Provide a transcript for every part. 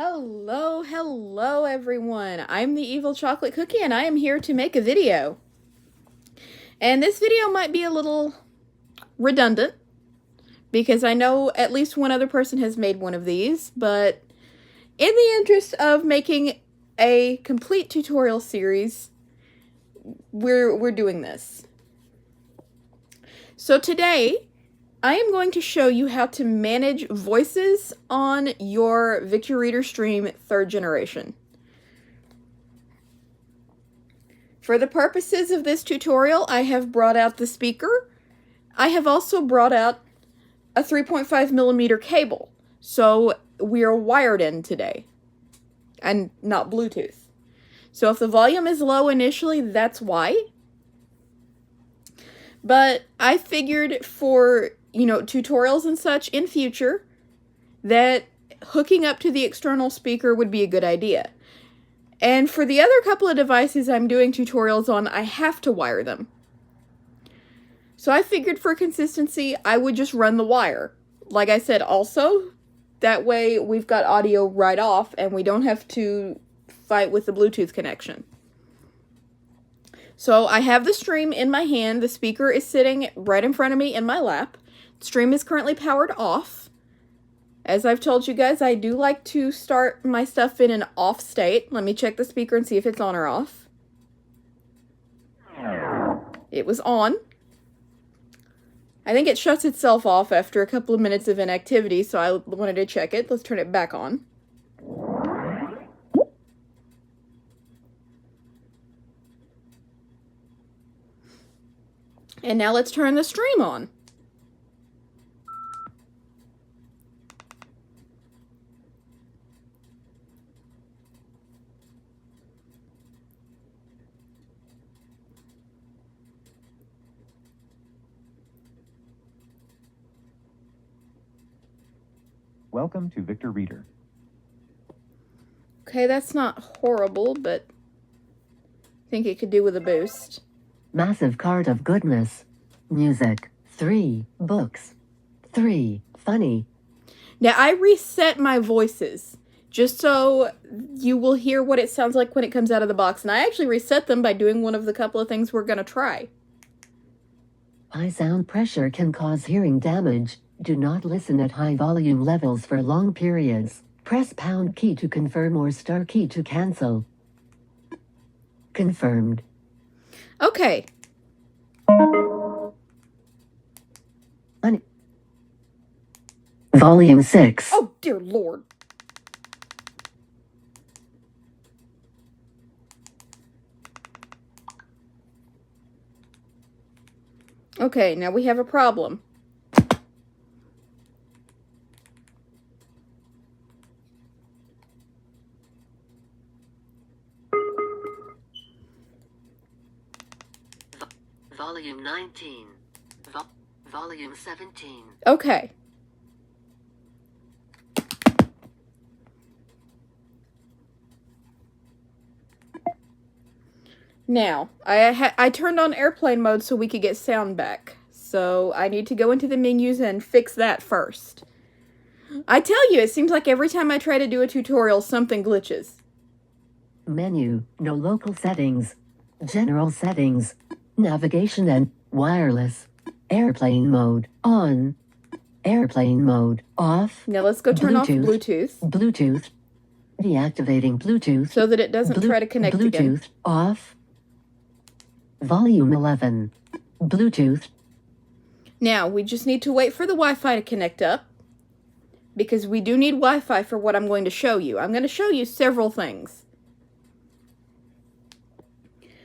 Hello everyone. I'm the Evil Chocolate Cookie and I am here to make a video. And this video might be a little redundant because I know at least one other person has made one of these, but in the interest of making a complete tutorial series, we're doing this. So today, I am going to show you how to manage voices on your Victor Reader Stream 3rd generation. For the purposes of this tutorial, I have brought out the speaker. I have also brought out a 3.5mm cable, so we are wired in today, and not Bluetooth. So if the volume is low initially, that's why. But I figured for tutorials and such in future, that hooking up to the external speaker would be a good idea. And for the other couple of devices I'm doing tutorials on, I have to wire them. So I figured for consistency, I would just run the wire. Like I said also, that way we've got audio right off and we don't have to fight with the Bluetooth connection. So I have the stream in my hand. The speaker is sitting right in front of me in my lap. Stream is currently powered off. As I've told you guys, I do like to start my stuff in an off state. Let me check the speaker and see if it's on or off. It was on. I think it shuts itself off after a couple of minutes of inactivity, so I wanted to check it. Let's turn it back on. And now let's turn the stream on. Welcome to Victor Reader. Okay, that's not horrible, but I think it could do with a boost. Massive card of goodness. Music. 3 books. 3 funny. Now, I reset my voices just so you will hear what it sounds like when it comes out of the box. And I actually reset them by doing one of the couple of things we're going to try. High sound pressure can cause hearing damage. Do not listen at high volume levels for long periods. Press pound key to confirm or star key to cancel. Confirmed. Okay. Volume 6. Oh, dear Lord. Okay, now we have a problem. Volume 19. Volume 17. Okay. Now, I turned on airplane mode so we could get sound back. So I need to go into the menus and fix that first. I tell you, it seems like every time I try to do a tutorial, something glitches. Menu. No local settings. General settings. Navigation and wireless. Airplane mode on. Airplane mode off. Now let's go turn off Bluetooth. Bluetooth. Deactivating Bluetooth. So that it doesn't try to connect again. Bluetooth off. Volume 11. Bluetooth. Now, we just need to wait for the Wi-Fi to connect up, because we do need Wi-Fi for what I'm going to show you. I'm going to show you several things.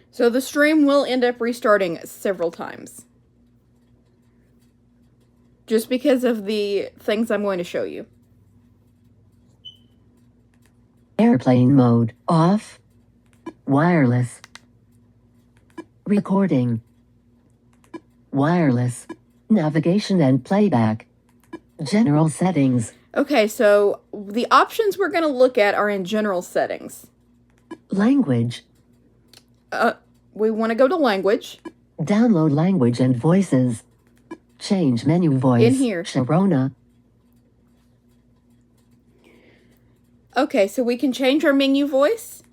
So the stream will end up restarting several times, just because of the things I'm going to show you. Airplane mode off. Wireless. Recording. Wireless. Navigation and playback. General settings. Okay, so the options we're going to look at are in general settings. Language. We want to go to language. Download language and voices. Change menu voice. In here. Sharona. Okay, so we can change our menu voice.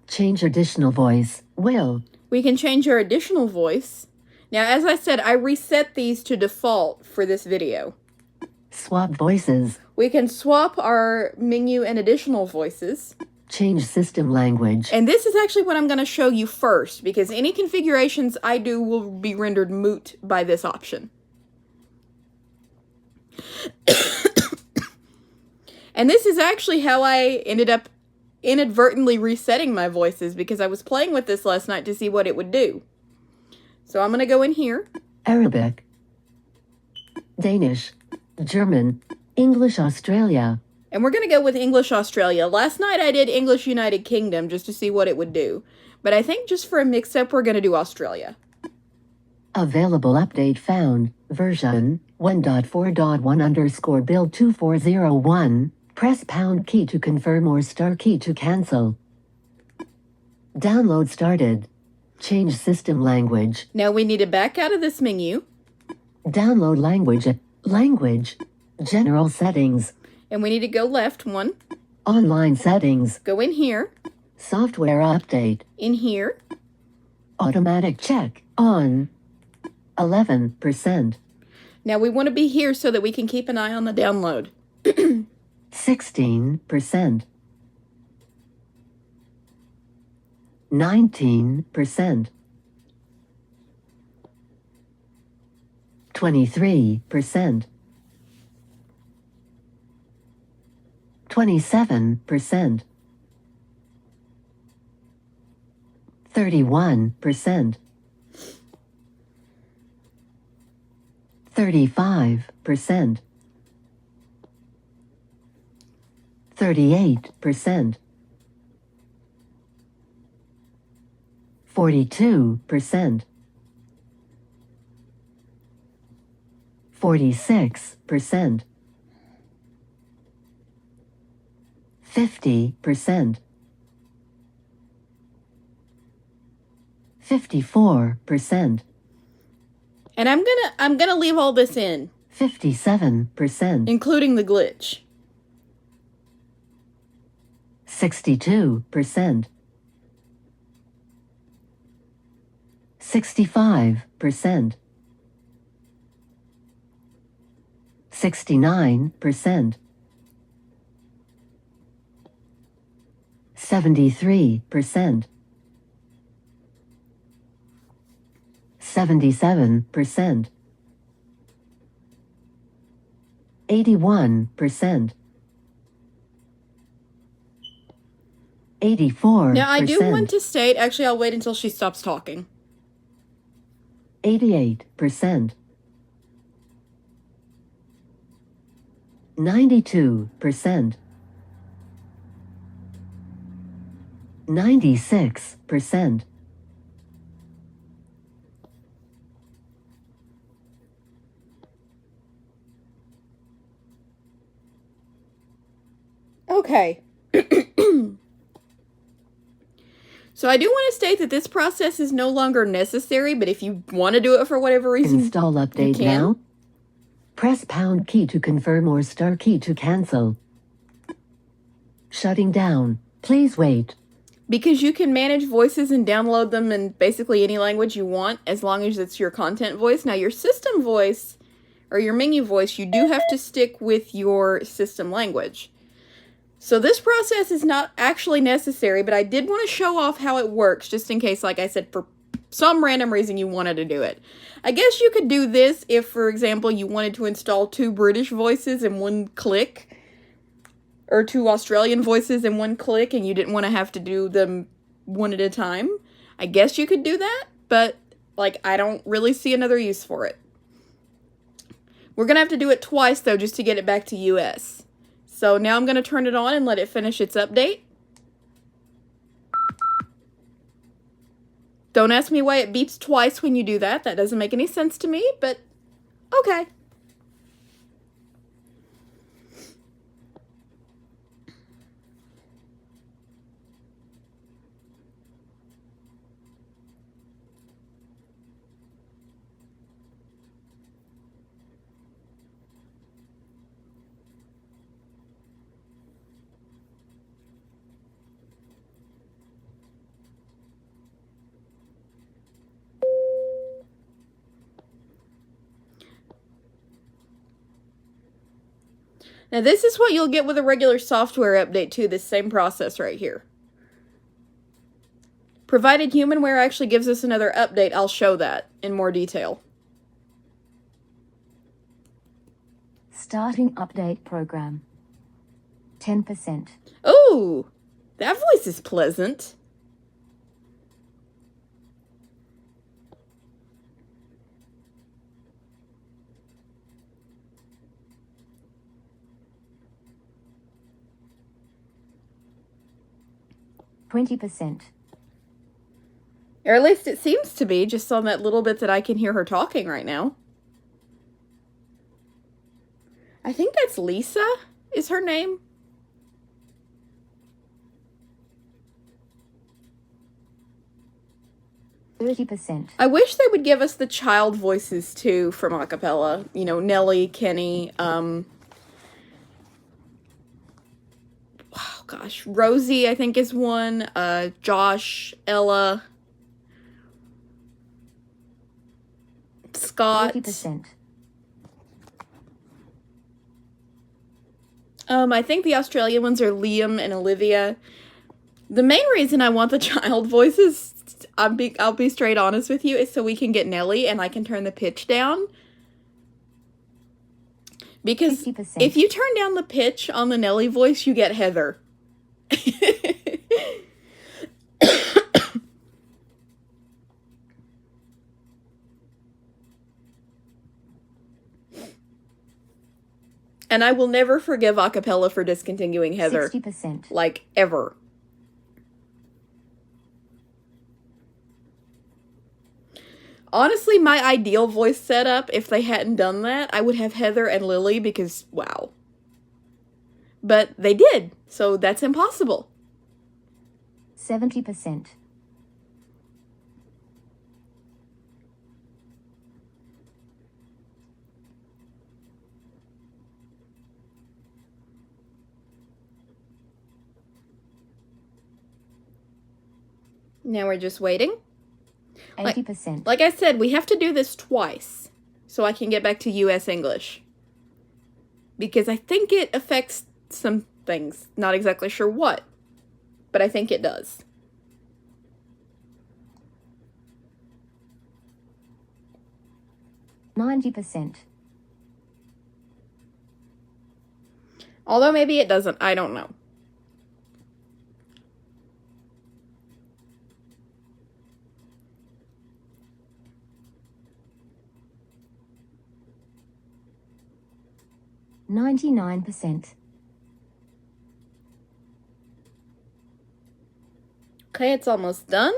Change additional voice. Will. We can change our additional voice. Now, as I said, I reset these to default for this video. Swap voices. We can swap our menu and additional voices. Change system language. And this is actually what I'm going to show you first, because any configurations I do will be rendered moot by this option. And this is actually how I ended up inadvertently resetting my voices, because I was playing with this last night to see what it would do. So I'm going to go in here. Arabic. Danish. German. English Australia. And we're going to go with English Australia. Last night I did English United Kingdom just to see what it would do. But I think just for a mix-up, we're going to do Australia. Available update found. Version 1.4.1 build 2401. Press pound key to confirm or star key to cancel. Download started. Change system language. Now we need to back out of this menu. Download language. Language. General settings. And we need to go left one. Online settings. Go in here. Software update. In here. Automatic check. On. 11%. Now we want to be here so that we can keep an eye on the download. 16%. 19%. 23%. 27%. 31%. 35%. 38%. 42%. 46%. 50%. 54%. And I'm gonna leave all this in, 57%. including the glitch. 62%. 65%. 69%. 73%. 77%. 81%. 84%. Now I do want to state, actually I'll wait until she stops talking. 88%. 92%. 96%. Okay. So I do want to state that this process is no longer necessary, but if you want to do it for whatever reason, Install update can. now. Press pound key to confirm or star key to cancel. Shutting down. Please wait. because you can manage voices and download them in basically any language you want as long as it's your content voice. Now your system voice or your menu voice, you do have to stick with your system language. So this process is not actually necessary, but I did want to show off how it works just in case, like I said, for some random reason you wanted to do it. I guess you could do this if, for example, you wanted to install 2 British voices in one click, or 2 Australian voices in one click, and you didn't want to have to do them one at a time. I guess you could do that, but, like, I don't really see another use for it. We're going to have to do it twice, though, just to get it back to US. So now I'm going to turn it on and let it finish its update. Don't ask me why it beeps twice when you do that. That doesn't make any sense to me, but okay. Now this is what you'll get with a regular software update too, this same process right here. Provided HumanWare actually gives us another update, I'll show that in more detail. Starting update program. 10%. Ooh, that voice is pleasant. %. Or at least it seems to be, just on that little bit that I can hear her talking right now. I think that's Lisa, is her name. 30%. I wish they would give us the child voices too from acapella. You know, Nelly, Kenny, oh gosh, Rosie, I think is one, Josh, Ella, Scott. 30%. I think the Australian ones are Liam and Olivia. The main reason I want the child voices, I'll be straight honest with you, is so we can get Nelly and I can turn the pitch down. Because 50%. if you turn down the pitch on the Nelly voice, you get Heather. And I will never forgive acapella for discontinuing Heather. 60%. Like, ever. Honestly, my ideal voice setup, if they hadn't done that, I would have Heather and Lily because, wow. But they did, so that's impossible. 70%. Now we're just waiting. 80%. Like I said, we have to do this twice so I can get back to US English. Because I think it affects some things. Not exactly sure what, but I think it does. %. Although maybe it doesn't, I don't know. %. Okay, it's almost done.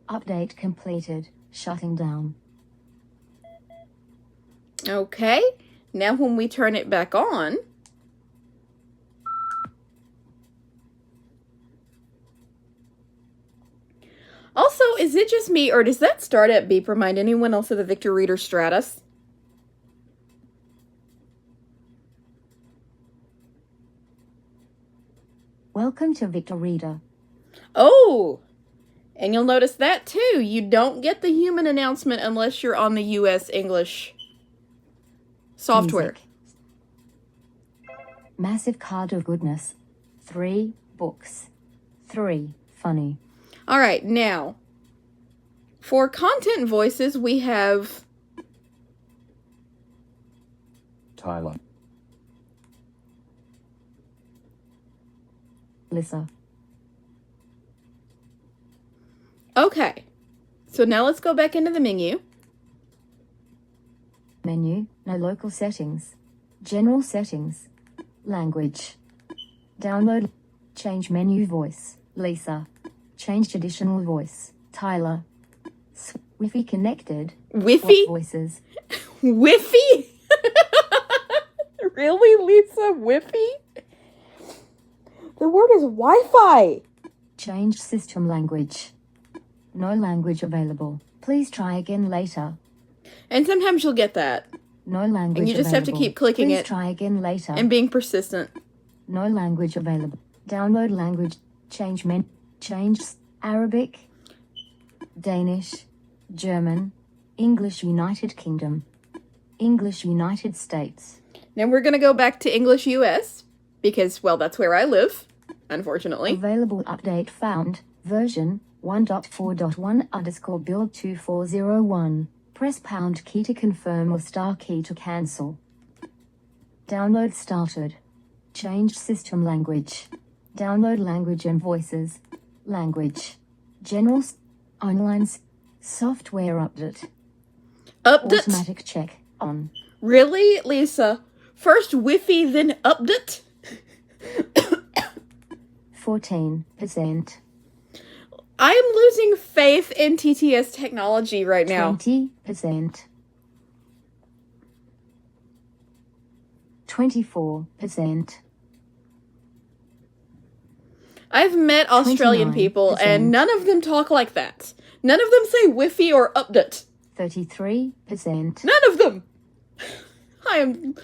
Update completed. Shutting down. Okay, now when we turn it back on, also, is it just me, or does that startup beep remind anyone else of the Victor Reader Stratus? Welcome to Victor Reader. Oh, and you'll notice that too. You don't get the human announcement unless you're on the US English software. Music. Massive card of goodness. 3 books. 3 funny. All right, now, for content voices, we have Tyler, Lisa. Okay, so now let's go back into the menu. Menu. No local settings. General settings. Language. Download. Change menu voice. Lisa. Change traditional voice. Tyler. Wi-Fi connected. Wi-Fi? What voices? Wi-Fi? Really, Lisa? Wi-Fi? The word is Wi-Fi. Change system language. No language available. Please try again later. And sometimes you'll get that. No language And you just have to available. keep clicking Please it try again later. and being persistent. No language available. Download language. Change Change Arabic. Danish. German. English United Kingdom. English United States. Now we're going to go back to English US because, well, that's where I live, unfortunately. Available update found. Version 1.4.1 underscore build 2401. Press pound key to confirm or star key to cancel. Download started. Changed system language. Download language and voices. Language. General. Online. Software update. Update? Automatic check on. Really, Lisa? First Wi-Fi, then update? 14%. I am losing faith in TTS technology right now. 20%. 24%. I've met Australian people, 29%. and none of them talk like that. None of them say Wi-Fi or update. 33%. None of them! I am...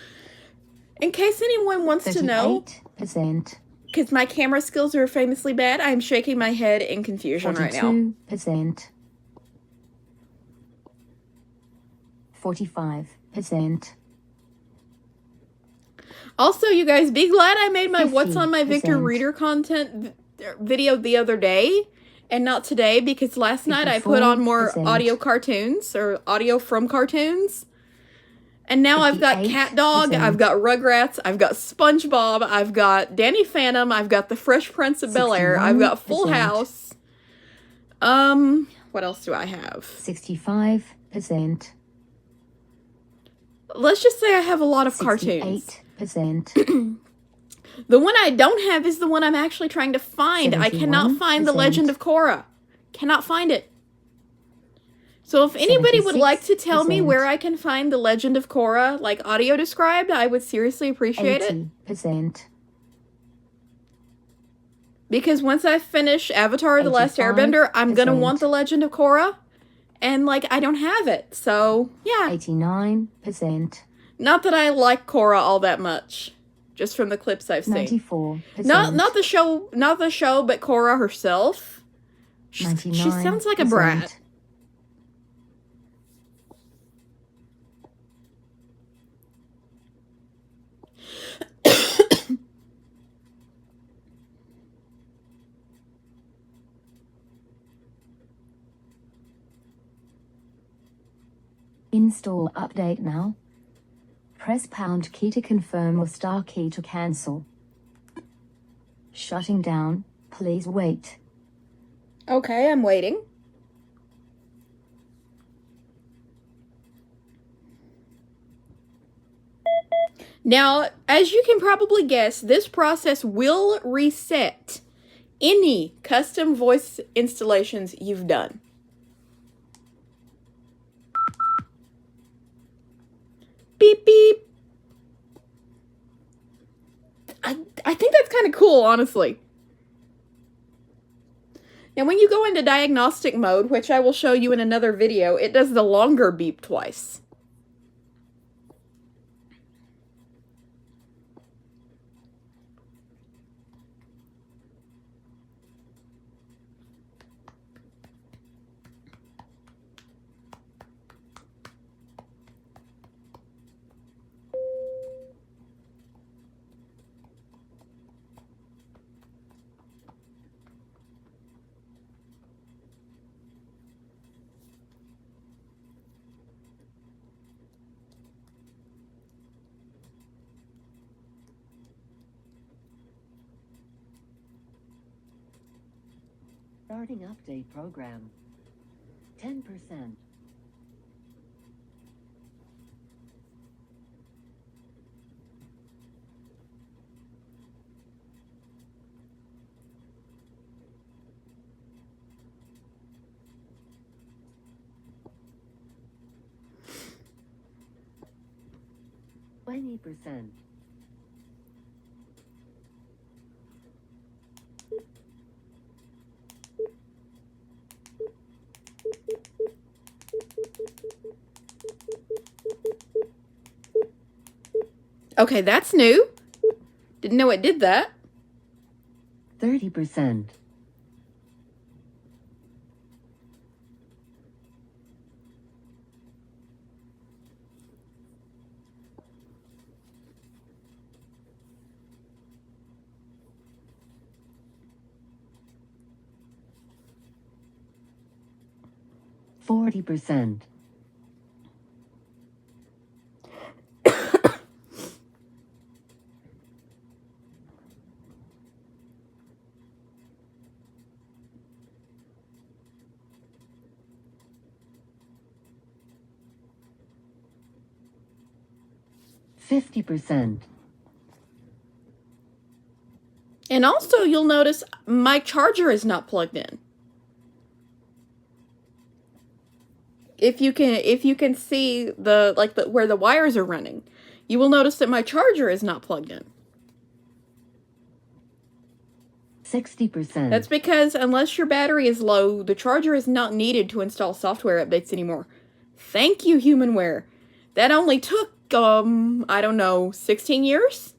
In case anyone wants to know, 38%. because my camera skills are famously bad, I am shaking my head in confusion right now. 42%. 45%. Also, you guys, be glad I made my What's on my Victor 50%. Reader content video the other day and not today, because last night I put on more 54%. audio cartoons or audio from cartoons. And now I've got Cat Dog, 58%. I've got Rugrats, I've got SpongeBob, I've got Danny Phantom, I've got The Fresh Prince of Bel-Air, I've got Full 61%. House. What else do I have? 65%. Let's just say I have a lot of cartoons. 68%. The one I don't have is the one I'm actually trying to find. I cannot find The 71%. Legend of Korra. Cannot find it. So if anybody would like to tell me 76%. where I can find The Legend of Korra, like audio described, I would seriously appreciate it. 80%. Because once I finish Avatar The Last 85%. Airbender, I'm gonna want The Legend of Korra. And, like, I don't have it. So, yeah. 89%. Not that I like Korra all that much. Just from the clips I've seen. 94%. Not the show, but Korra herself. She sounds like a brat. Install update now. Press pound key to confirm or star key to cancel. Shutting down. Please wait. Okay, I'm waiting. Now, as you can probably guess, this process will reset any custom voice installations you've done. Beep, beep. I think that's kind of cool, honestly. Now, when you go into diagnostic mode, which I will show you in another video, it does the longer beep twice. Starting update program. 10%. %. Okay, that's new. Didn't know it did that. 30%. 40%. 50%. And also, you'll notice my charger is not plugged in. If you can see where the wires are running, you will notice that my charger is not plugged in. 60%. That's because unless your battery is low, the charger is not needed to install software updates anymore. Thank you, Humanware. That only took, I don't know, 16 years?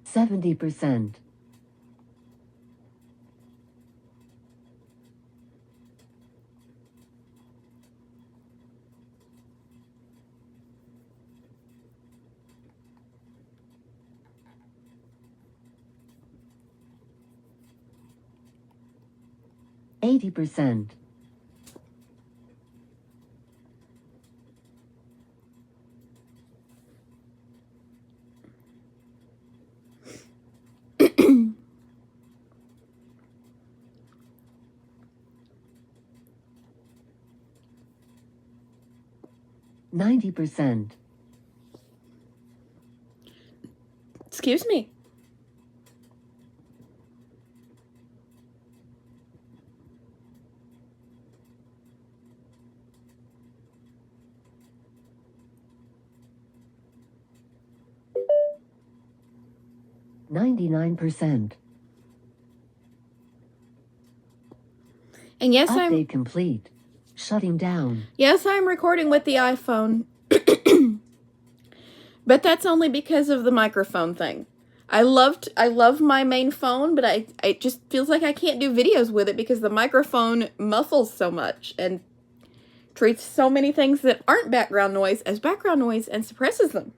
%70. 80%. 90%. Excuse me. %99. And yes, Update complete. Shutting down. Yes, I'm recording with the iPhone. But that's only because of the microphone thing. I love my main phone, but it just feels like I can't do videos with it because the microphone muffles so much and treats so many things that aren't background noise as background noise and suppresses them.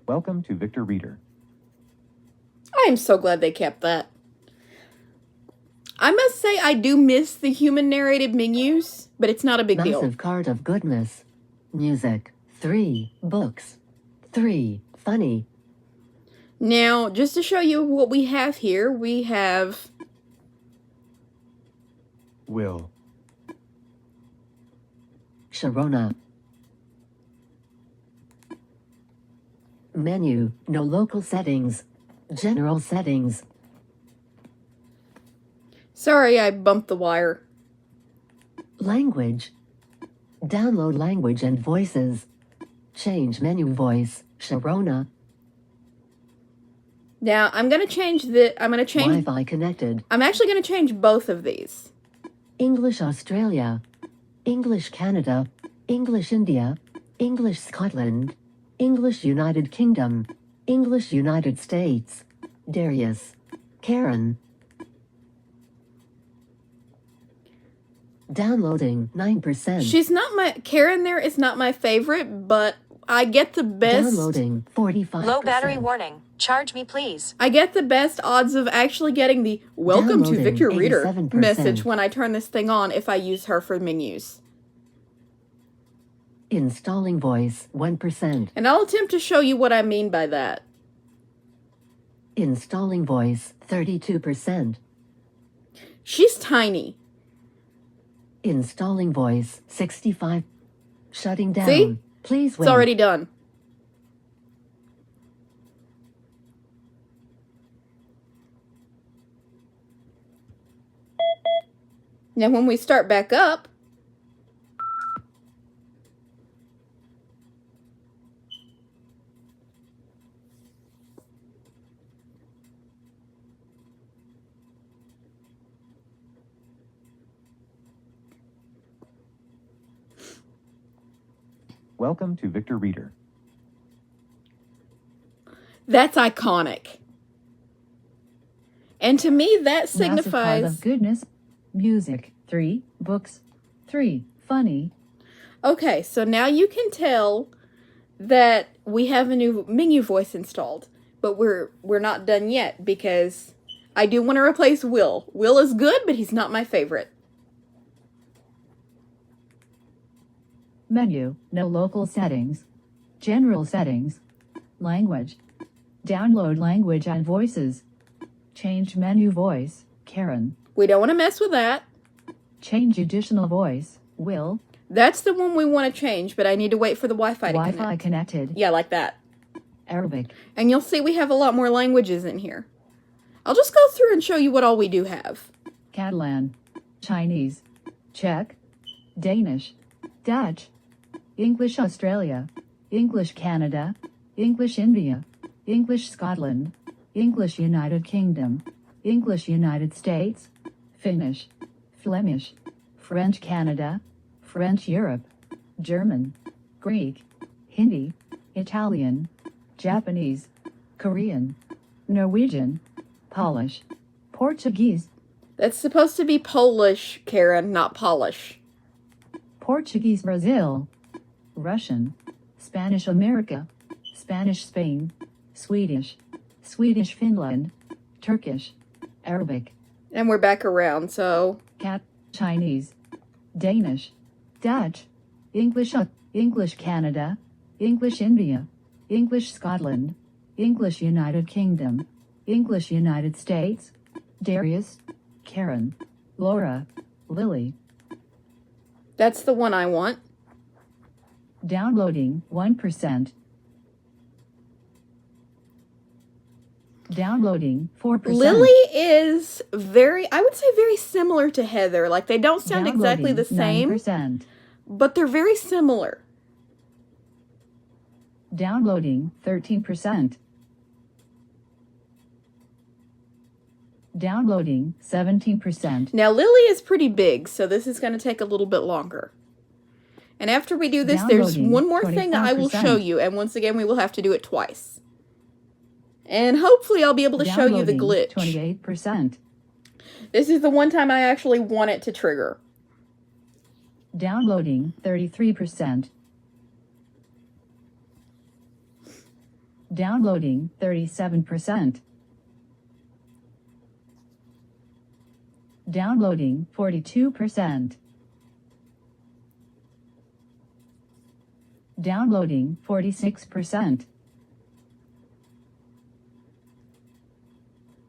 Welcome to Victor Reader. I am so glad they kept that. I must say I do miss the human narrated menus, but it's not a big deal. Massive cart of goodness. Music. 3. Books. 3. Funny. Now, just to show you what we have here, we have Will. Sharona. Menu. No local settings. General settings. Sorry, I bumped the wire. Language. Download language and voices. Change menu voice. Sharona. Now, I'm going to change Wi-Fi connected. I'm actually going to change both of these. English Australia. English Canada. English India. English Scotland. English United Kingdom. English United States. Darius. Karen. Downloading 9%. She's not my Karen there is not my favorite, but I get the best Downloading 45%. Low battery warning. Charge me, please. I get the best odds of actually getting the welcome to Downloading Victor Reader 87%. message when I turn this thing on if I use her for menus. Installing voice 1%. And I'll attempt to show you what I mean by that. Installing voice 32%. She's tiny. Installing voice 65. Shutting down. See? Please wait. It's already done. Now when we start back up, Welcome to Victor Reader. That's iconic. And to me, that Massive pile signifies... of goodness. Music. 3. Books. 3. Funny. Okay, so now you can tell that we have a new menu voice installed. But we're not done yet, because I do want to replace Will. Will is good, but he's not my favorite. Menu. No local settings. General settings. Language. Download language and voices. Change menu voice. Karen. We don't want to mess with that. Change additional voice. Will. That's the one we want to change, but I need to wait for the Wi-Fi to Wi-Fi connect. connected. Yeah, like that. Arabic. And you'll see we have a lot more languages in here. I'll just go through and show you what all we do have. Catalan. Chinese. Czech. Danish. Dutch. English Australia. English Canada. English India. English Scotland. English United Kingdom. English United States. Finnish. Flemish. French Canada. French Europe. German. Greek. Hindi. Italian. Japanese. Korean. Norwegian. Polish. Portuguese. That's supposed to be Polish, Karen, not Polish. Portuguese Brazil. Russian. Spanish America. Spanish Spain. Swedish. Swedish Finland. Turkish. Arabic. And we're back around, so... Chinese. Danish. Dutch. English Canada. English India. English Scotland. English United Kingdom. English United States. Darius. Karen. Laura. Lily. That's the one I want. Downloading 1%. Downloading 4%. Lily is I would say very similar to Heather. Like, they don't sound exactly the same, 9%. but they're very similar. Downloading 13%. Downloading 17%. Now, Lily is pretty big, so this is going to take a little bit longer. And after we do this, there's Downloading one more thing that I will 25%. show you, and once again, we will have to do it twice. And hopefully I'll be able to show you the Downloading glitch. 28%. This is the one time I actually want it to trigger. Downloading 33%. Downloading 37%. Downloading 42%. Downloading 46%.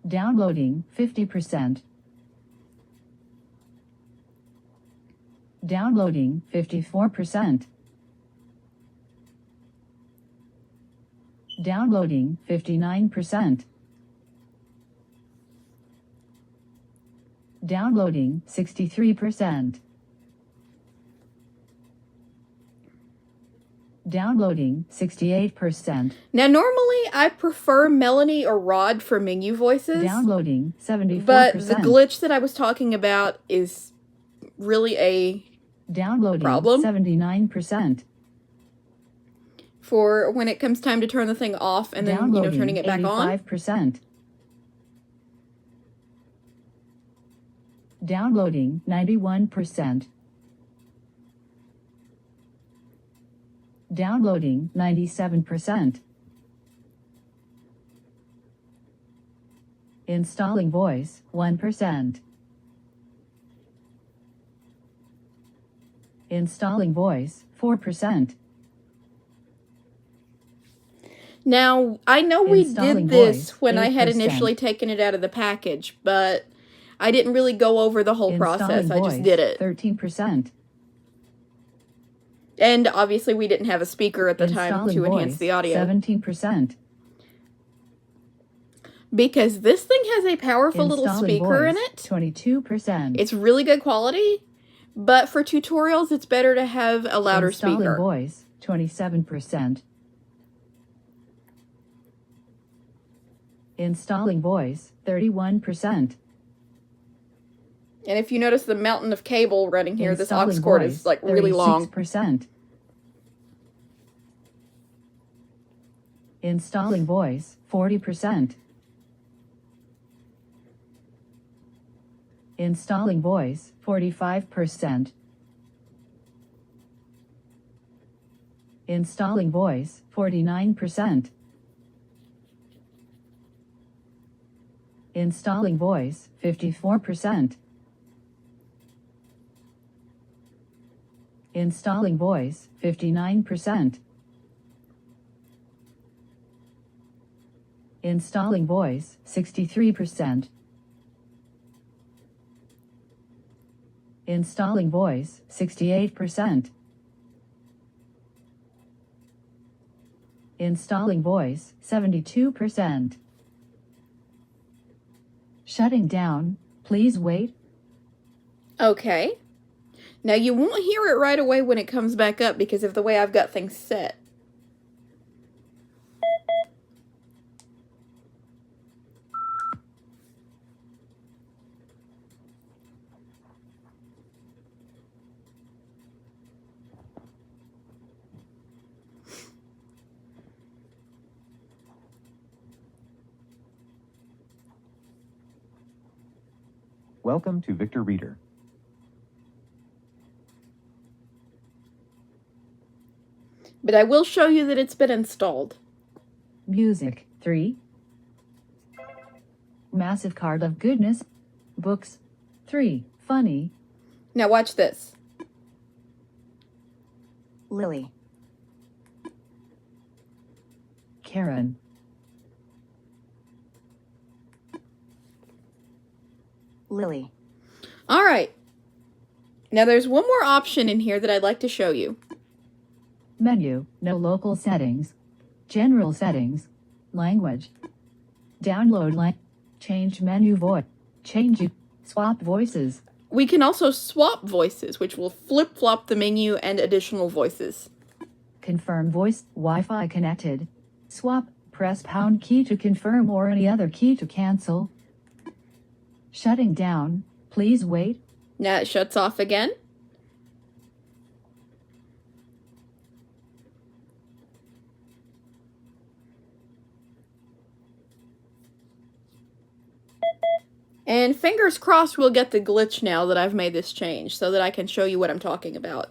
Downloading 50%. Downloading 54%. Downloading 59%. Downloading 63%. Downloading 68%. Now, normally I prefer Melanie or Rod for menu voices, Downloading 74%. but the glitch that I was talking about is really a Downloading problem 79%. for when it comes time to turn the thing off and then, Downloading turning it back on. 85%. Downloading 91%. Downloading 97%. Installing voice 1%. Installing voice 4%. Now, I know we Installing did this voice, when I had 8%. initially taken it out of the package, but I didn't really go over the whole process. Installing I just voice, did it. 13%. And obviously we didn't have a speaker at the time Installing to enhance voice, the audio. 17%. Because this thing has a powerful little Installing speaker in voice, it. 22%. It's really good quality, but for tutorials it's better to have a louder Installing speaker. voice 27%. Installing voice 31%. And if you notice the mountain of cable running here, this aux Installing cord voice, is like really long. 36%. Installing voice, 40%. Installing voice, 45%. Installing voice, 49%. Installing voice, 54%. Installing voice, 59%. Installing voice, 63%. Installing voice, 68%. Installing voice, 72%. Shutting down, please wait. Okay. Now you won't hear it right away when it comes back up because of the way I've got things set. Welcome to Victor Reader. But I will show you that it's been installed. Music, 3. Massive card of goodness. Books, 3. Funny. Now watch this. Lily. Karen. Lily. All right. Now there's one more option in here that I'd like to show you. Menu, no local settings. General settings. Language. Download change menu voice. Change swap voices. We can also swap voices, which will flip-flop the menu and additional voices. Confirm voice, Wi-Fi connected. Swap, press pound key to confirm or any other key to cancel. Shutting down, please wait. Now it shuts off again. And fingers crossed we'll get the glitch now that I've made this change so that I can show you what I'm talking about.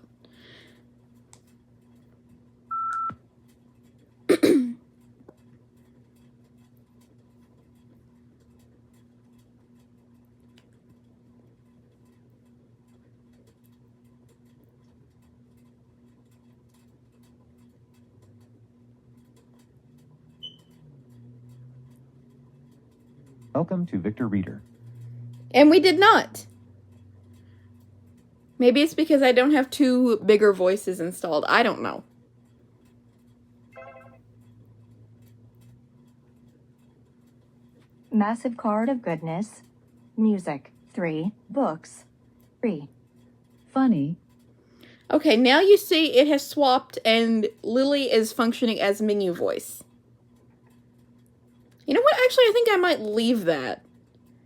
Welcome to Victor Reader. And we did not. Maybe it's because I don't have two bigger voices installed. I don't know. Massive card of goodness. Music, 3. Books, 3. Funny. Okay, now you see it has swapped and Lily is functioning as menu voice. You know what? Actually, I think I might leave that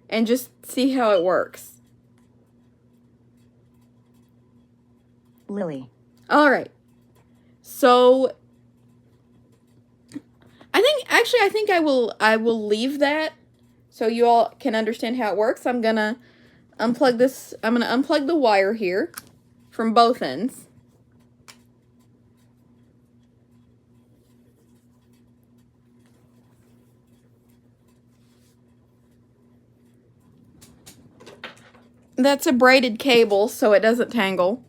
and just see how it works. Lily. All right. So I think I will leave that so you all can understand how it works. I'm going to unplug this. I'm going to unplug the wire here from both ends. That's a braided cable so it doesn't tangle.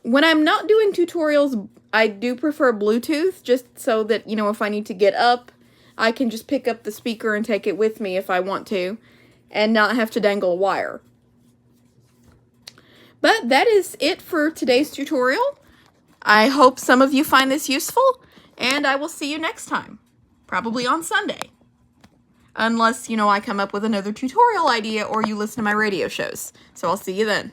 When I'm not doing tutorials, I do prefer Bluetooth just so that, you know, if I need to get up, I can just pick up the speaker and take it with me if I want to and not have to dangle a wire. But that is it for today's tutorial. I hope some of you find this useful and I will see you next time, probably on Sunday. Unless, you know, I come up with another tutorial idea or you listen to my radio shows. So I'll see you then.